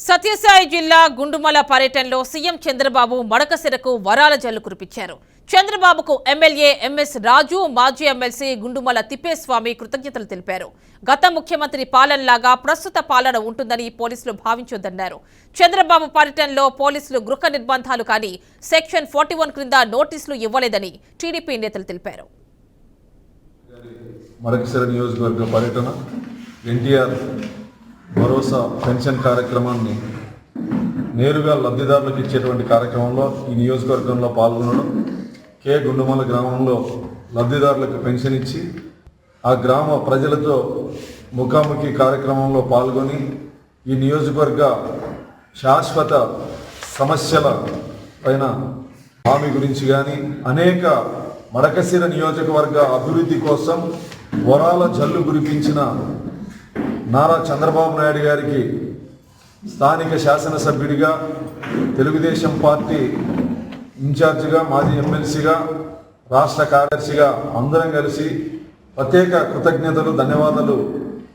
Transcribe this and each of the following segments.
సత్యసాయి జిల్లా గుండుమల పర్యటనలో సీఎం చంద్రబాబు మడకసిరకు వరాల జల్లు కురిపించారు. చంద్రబాబుకు ఎమ్మెల్యే ఎంఎస్ రాజు, మాజీ ఎమ్మెల్సీ గుండుమల తిప్పేస్వామి కృతజ్ఞతలు తెలిపారు. గత ముఖ్యమంత్రి పాలనలాగా ప్రస్తుత పాలన ఉంటుందని పోలీసులు భావించొద్దన్నారు. చంద్రబాబు పర్యటనలో పోలీసులు గృహ నిర్బంధాలు కానీ సెక్షన్ 41 క్రింద నోటీసులు ఇవ్వలేదని టీడీపీ నేతలు తెలిపారు. మడకసిర నియోజకవర్గ పర్యటన ఎన్టీఆర్ భరోసా పెన్షన్ కార్యక్రమాన్ని నేరుగా లబ్ధిదారులకు ఇచ్చేటువంటి కార్యక్రమంలో ఈ నియోజకవర్గంలో పాల్గొనడం, గుండుమల గ్రామంలో లబ్ధిదారులకు పెన్షన్ ఇచ్చి ఆ గ్రామ ప్రజలతో ముఖాముఖి కార్యక్రమంలో పాల్గొని ఈ నియోజకవర్గ శాశ్వత సమస్యల పైన హామీ గురించి కానీ అనేక మడకసిర నియోజకవర్గ అభివృద్ధి కోసం వరాల జల్లు కురిపించిన నారా చంద్రబాబు నాయుడు గారికి స్థానిక శాసనసభ్యుడిగా, తెలుగుదేశం పార్టీ ఇన్ఛార్జిగా, మాజీ ఎమ్మెల్సీగా, రాష్ట్ర కార్యదర్శిగా అందరం కలిసి ప్రత్యేక కృతజ్ఞతలు, ధన్యవాదాలు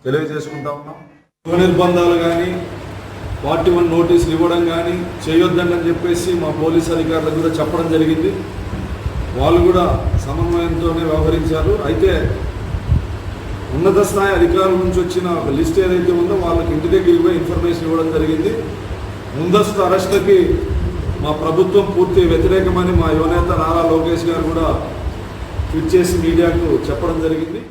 తెలియజేసుకుంటా ఉన్నాం. గృహ నిర్బంధాలు కానీ 41 నోటీసులు ఇవ్వడం కానీ చేయొద్దని చెప్పేసి మా పోలీస్ అధికారులకు కూడా చెప్పడం జరిగింది. వాళ్ళు కూడా సమన్వయంతోనే వ్యవహరించారు. అయితే ఉన్నత స్థాయి అధికారుల నుంచి వచ్చిన లిస్ట్ ఏదైతే ఉందో వాళ్ళకి ఇంటి దగ్గరికి పోయి ఇన్ఫర్మేషన్ ఇవ్వడం జరిగింది. ముందస్తు అరెస్టులకి మా ప్రభుత్వం పూర్తి వ్యతిరేకమని మా యువనేత నారా లోకేష్ గారు కూడా ట్వీట్ చేసి మీడియాకు చెప్పడం జరిగింది.